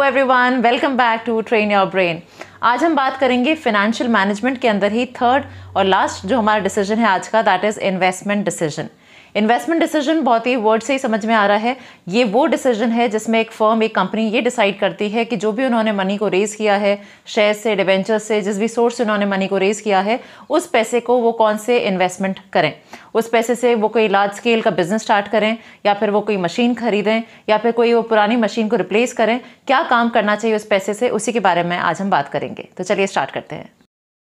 Everyone, welcome back to train your brain. आज हम बात करेंगे फाइनेंशियल मैनेजमेंट के अंदर ही थर्ड और लास्ट जो हमारा डिसीजन है आज का, that is investment decision. Investment decision बहुत ही वर्ड से ही समझ में आ रहा है। ये वो डिसीजन है जिसमें एक फर्म, एक कंपनी ये डिसाइड करती है कि जो भी उन्होंने मनी को रेज़ किया है, शेयर से, डिवेंचर से, जिस भी सोर्स से उन्होंने मनी को रेज़ किया है, उस पैसे को वो कौन से इन्वेस्टमेंट करें। उस पैसे से वो कोई लार्ज स्केल का बिजनेस स्टार्ट करें, या फिर वो कोई मशीन खरीदें, या फिर कोई वो पुरानी मशीन को रिप्लेस करें। क्या काम करना चाहिए उस पैसे से, उसी के बारे में आज हम बात करेंगे। तो चलिए स्टार्ट करते हैं।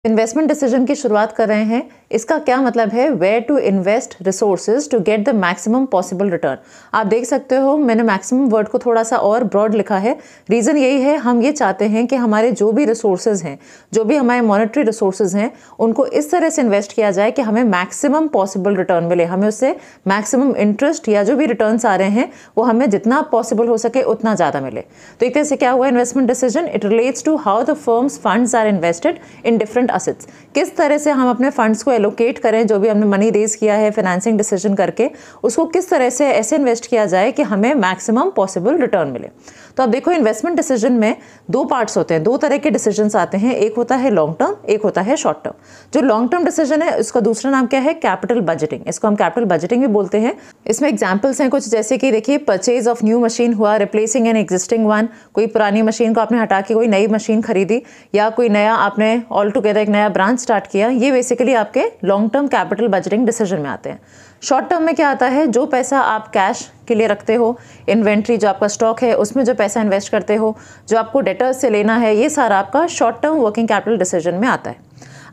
इन्वेस्टमेंट डिसीजन की शुरुआत कर रहे हैं। इसका क्या मतलब है? Where to invest resources to get the maximum possible return. आप देख सकते हो मैंने मैक्सिमम वर्ड को थोड़ा सा और ब्रॉड लिखा है। रीज़न यही है, हम ये चाहते हैं कि हमारे जो भी रिसोर्सेज हैं, जो भी हमारे मॉनेटरी रिसोर्सेज हैं, उनको इस तरह से इन्वेस्ट किया जाए कि हमें मैक्सिमम पॉसिबल रिटर्न मिले, हमें उससे मैक्सिमम इंटरेस्ट या जो भी रिटर्न्स आ रहे हैं वो हमें जितना पॉसिबल हो सके उतना ज़्यादा मिले। तो एक तरह से क्या हुआ investment decision? It relates to how the firm's funds are invested in different assets. किस तरह से हम अपने फंड्स को एलोकेट करें, जो भी हमने मनी रेज किया है फाइनेंसिंग डिसीजन करके, उसको किस तरह से ऐसे इन्वेस्ट किया जाए कि हमें मैक्सिमम पॉसिबल रिटर्न मिले। तो अब देखो, इन्वेस्टमेंट डिसीजन में दो पार्ट्स होते हैं, दो तरह के डिसीजंस आते हैं। एक होता है लॉन्ग टर्म, एक होता है शॉर्ट टर्म। जो लॉन्ग टर्म डिसीजन है उसका दूसरा नाम क्या है? Capital budgeting. इसको हम कैपिटल बजटिंग भी बोलते हैं। इसमें एग्जाम्पल्स हैं कुछ, जैसे कि देखिए परचेज ऑफ न्यू मशीन हुआ, रिप्लेसिंग एन एग्जिस्टिंग वन। कोई पुरानी मशीन को आपने हटा के कोई नई मशीन खरीदी, या कोई नया आपने ऑल टुगेदर एक नया ब्रांच स्टार्ट किया। ये बेसिकली आपके long term capital budgeting decision में आते हैं। शॉर्ट टर्म में क्या आता है? जो पैसा आप कैश के लिए रखते हो, इन्वेंट्री जो आपका स्टॉक है उसमें जो पैसा इन्वेस्ट करते हो, जो आपको डेटर्स से लेना है, ये सारा आपका short term working capital decision में आता है।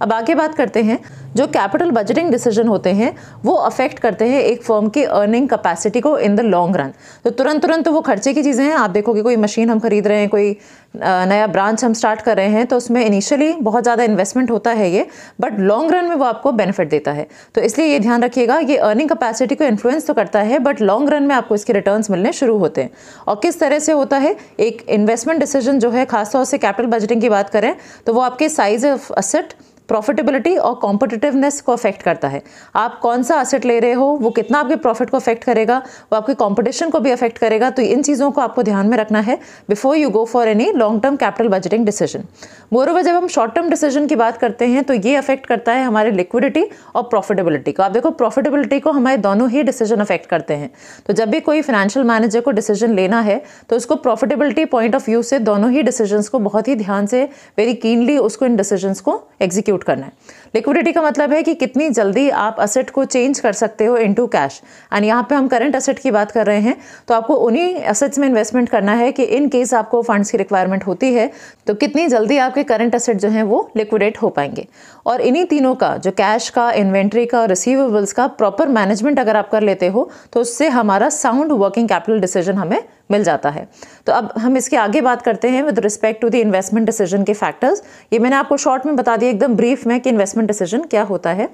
अब आगे बात करते हैं, जो कैपिटल बजटिंग डिसीजन होते हैं वो अफेक्ट करते हैं एक फर्म की अर्निंग कैपेसिटी को इन द लॉन्ग रन। तो तुरंत तो वो खर्चे की चीज़ें हैं। आप देखोगे कोई मशीन हम खरीद रहे हैं, कोई नया ब्रांच हम स्टार्ट कर रहे हैं, तो उसमें इनिशियली बहुत ज़्यादा इन्वेस्टमेंट होता है ये, बट लॉन्ग रन में वो आपको बेनिफिट देता है। तो इसलिए ये ध्यान रखिएगा, ये अर्निंग कैपेसिटी को इन्फ्लुएंस तो करता है, बट लॉन्ग रन में आपको इसके रिटर्न्स मिलने शुरू होते हैं। और किस तरह से होता है? एक इन्वेस्टमेंट डिसीजन जो है, खासतौर से कैपिटल बजटिंग की बात करें तो वो आपके साइज ऑफ असेट, प्रॉफिटेबिलिटी और कॉम्पिटिटिवनेस को अफेक्ट करता है। आप कौन सा असेट ले रहे हो, वो कितना आपके प्रॉफिट को अफेक्ट करेगा, वो आपके कंपटीशन को भी अफेक्ट करेगा। तो इन चीज़ों को आपको ध्यान में रखना है before you go for any long term capital budgeting decision. Moreover, जब हम शॉर्ट टर्म डिसीजन की बात करते हैं तो ये अफेक्ट करता है हमारे लिक्विडिटी और प्रॉफिटेबिलिटी को। आप देखो, प्रॉफिटेबिलिटी को हमारे दोनों ही डिसीजन अफेक्ट करते हैं। तो जब भी कोई फाइनेंशियल मैनेजर को डिसीजन लेना है तो उसको प्रॉफिटेबिलिटी पॉइंट ऑफ व्यू से दोनों ही डिसीजंस को बहुत ही ध्यान से, वेरी कीनली उसको इन डिसीजंस को एग्जीक्यूट करना है। लिक्विडिटी का मतलब है कि कितनी जल्दी आप असेट को चेंज कर सकते हो इनटू कैश। एंड यहाँ पे हम करंट असेट की बात कर रहे हैं, तो आपको उन्हीं असेट्स में इन्वेस्टमेंट करना है कि इन केस आपको फंड्स की रिक्वायरमेंट होती है तो कितनी जल्दी आपके करंट असेट जो हैं वो लिक्विडेट हो पाएंगे। और इन्हीं तीनों का, जो कैश का, इन्वेंट्री का, रिसीवेबल्स का प्रॉपर मैनेजमेंट अगर आप कर लेते हो तो उससे हमारा साउंड वर्किंग कैपिटल डिसीजन हमें मिल जाता है। तो अब हम इसके आगे बात करते हैं with respect to the investment decision के फैक्टर्स। ये मैंने आपको शॉर्ट में बता दिया एकदम ब्रीफ में कि इन्वेस्टमेंट डिसीजन क्या होता है।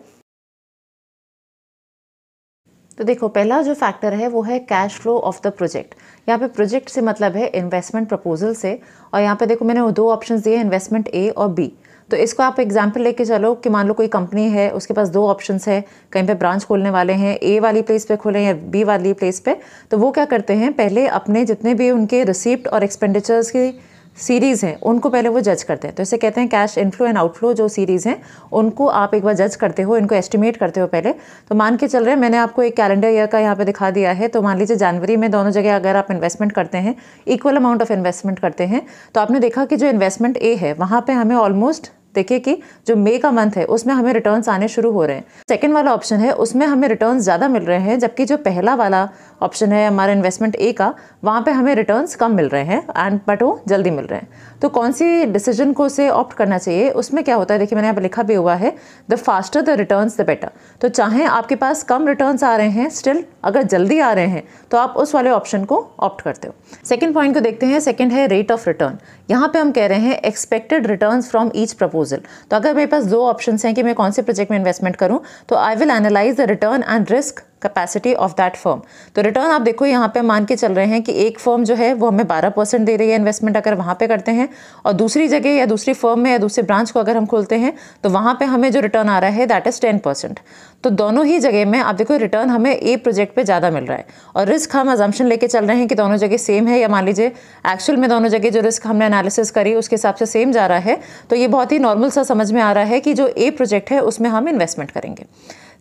तो देखो, पहला जो फैक्टर है वो है cash flow of the project. यहाँ पे प्रोजेक्ट से मतलब है इन्वेस्टमेंट प्रपोजल से। और यहाँ पे देखो मैंने वो दो ऑप्शंस दिए, इन्वेस्टमेंट ए और बी। तो इसको आप एग्जाम्पल लेके चलो कि मान लो कोई कंपनी है, उसके पास दो ऑप्शंस है, कहीं पे ब्रांच खोलने वाले हैं, ए वाली प्लेस पे खोलें या बी वाली प्लेस पे। तो वो क्या करते हैं, पहले अपने जितने भी उनके रिसीप्ट और एक्सपेंडिचर्स की सीरीज़ हैं उनको पहले वो जज करते हैं। तो इसे कहते हैं कैश इनफ्लो एंड आउटफ्लो। जो सीरीज़ हैं उनको आप एक बार जज करते हो, इनको एस्टिमेट करते हो पहले। तो मान के चल रहे हैं, मैंने आपको एक कैलेंडर ईयर का यहाँ पे दिखा दिया है। तो मान लीजिए जनवरी में दोनों जगह अगर आप इन्वेस्टमेंट करते हैं, इक्वल अमाउंट ऑफ इन्वेस्टमेंट करते हैं, तो आपने देखा कि जो इन्वेस्टमेंट ए है वहाँ पर हमें ऑलमोस्ट, देखिए कि जो मई का मंथ है उसमें हमें रिटर्न्स आने शुरू हो रहे हैं। सेकंड वाला ऑप्शन है उसमें हमें रिटर्न्स ज़्यादा मिल रहे हैं, जबकि जो पहला वाला ऑप्शन है हमारा इन्वेस्टमेंट ए का, वहाँ पे हमें रिटर्न्स कम मिल रहे हैं एंड बट वो जल्दी मिल रहे हैं। तो कौन सी डिसीजन को से ऑप्ट करना चाहिए? उसमें क्या होता है, देखिए मैंने यहाँ पर लिखा भी हुआ है, the faster the returns the better. तो चाहे आपके पास कम रिटर्न्स आ रहे हैं, स्टिल अगर जल्दी आ रहे हैं तो आप उस वाले ऑप्शन को ऑप्ट करते हो। सेकेंड पॉइंट को देखते हैं। सेकेंड है रेट ऑफ रिटर्न। यहाँ पे हम कह रहे हैं expected returns from each proposal. तो अगर मेरे पास दो ऑप्शंस हैं कि मैं कौन से प्रोजेक्ट में इन्वेस्टमेंट करूँ, तो I will analyse the return and risk capacity of that firm. तो रिटर्न आप देखो यहाँ पे मान के चल रहे हैं कि एक फर्म जो है वो हमें 12% दे रही है इन्वेस्टमेंट अगर वहाँ पे करते हैं, और दूसरी जगह या दूसरी फर्म में या दूसरे ब्रांच को अगर हम खोलते हैं तो वहाँ पे हमें जो रिटर्न आ रहा है दैट इज़ 10%। तो दोनों ही जगह में आप देखो रिटर्न हमें ए प्रोजेक्ट पे ज़्यादा मिल रहा है, और रिस्क हम अजम्पशन लेके चल रहे हैं कि दोनों जगह सेम है, या मान लीजिए एक्चुअल में दोनों जगह जो रिस्क हमने एनालिसिस करी उसके हिसाब से सेम जा रहा है। तो ये बहुत ही नॉर्मल सा समझ में आ रहा है कि जो ए प्रोजेक्ट है उसमें हम इन्वेस्टमेंट करेंगे।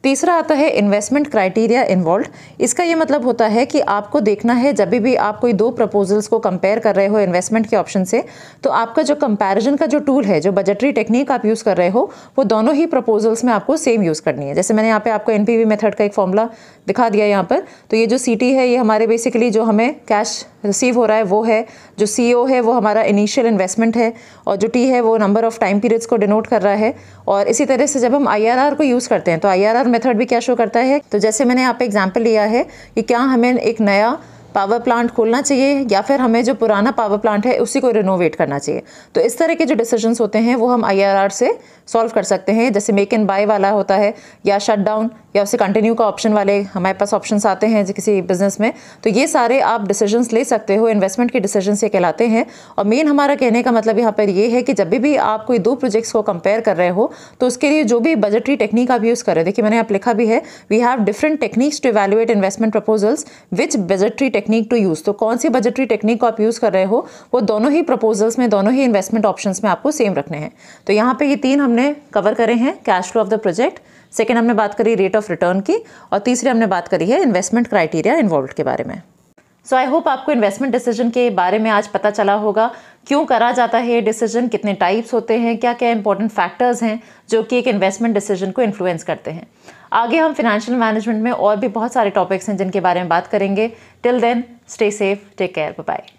तीसरा आता है इन्वेस्टमेंट क्राइटेरिया इन्वॉल्व। इसका ये मतलब होता है कि आपको देखना है जब भी आप कोई दो प्रपोजल्स को कंपेयर कर रहे हो इन्वेस्टमेंट के ऑप्शन से, तो आपका जो कंपैरिजन का जो टूल है, जो बजटरी टेक्निक आप यूज़ कर रहे हो, वो दोनों ही प्रपोजल्स में आपको सेम यूज़ करनी है। जैसे मैंने यहाँ पे आपको एनपीवी मेथड का एक फॉर्मूला दिखा दिया यहाँ पर। तो ये जो सीटी है ये हमारे बेसिकली जो हमें कैश रिसीव हो रहा है वो है, जो सीओ है वो हमारा इनिशियल इन्वेस्टमेंट है, और जो टी है वो नंबर ऑफ टाइम पीरियड्स को डिनोट कर रहा है। और इसी तरह से जब हम आईआरआर को यूज़ करते हैं तो आईआरआर मेथड भी क्या शो करता है, तो जैसे मैंने यहाँ पे एग्जांपल लिया है कि क्या हमें एक नया पावर प्लांट खोलना चाहिए या फिर हमें जो पुराना पावर प्लांट है उसी को रिनोवेट करना चाहिए। तो इस तरह के जो डिसीजंस होते हैं वो हम आईआरआर से सॉल्व कर सकते हैं। जैसे मेक एंड बाय वाला होता है, या शट डाउन, या उसे कंटिन्यू का ऑप्शन वाले हमारे पास ऑप्शंस आते हैं किसी बिजनेस में। तो ये सारे आप डिसीजंस ले सकते हो, इन्वेस्टमेंट के डिसीजंस ये कहलाते हैं। और मेन हमारा कहने का मतलब यहाँ पर ये है कि जब भी आप कोई दो प्रोजेक्ट्स को कंपेयर कर रहे हो तो उसके लिए जो भी बजटरी टेक्निक आप यूज़ कर रहे हो, देखिए मैंने यहाँ लिखा भी है, we have different techniques to evaluate investment proposals, which budgetary technique to use. तो कौन सी बजटरी टेक्निक को आप यूज़ कर रहे हो वो दोनों ही प्रपोजल्स में, दोनों ही इन्वेस्टमेंट ऑप्शंस में आपको सेम रखने हैं। तो यहाँ पे ये तीन हमने कवर करे हैं, cash flow of the project, second हमने बात करी रेट ऑफ रिटर्न की, और तीसरी हमने बात करी है इन्वेस्टमेंट क्राइटेरिया इन्वॉल्व के बारे में। सो आई होप आपको इन्वेस्टमेंट डिसीजन के बारे में आज पता चला होगा, क्यों करा जाता है ये डिसीजन, कितने टाइप्स होते हैं, क्या क्या इंपॉर्टेंट फैक्टर्स हैं जो कि एक इन्वेस्टमेंट डिसीजन को इन्फ्लुएंस करते हैं। आगे हम फाइनेंशियल मैनेजमेंट में और भी बहुत सारे टॉपिक्स हैं जिनके बारे में बात करेंगे। Till then stay safe, take care, bye bye.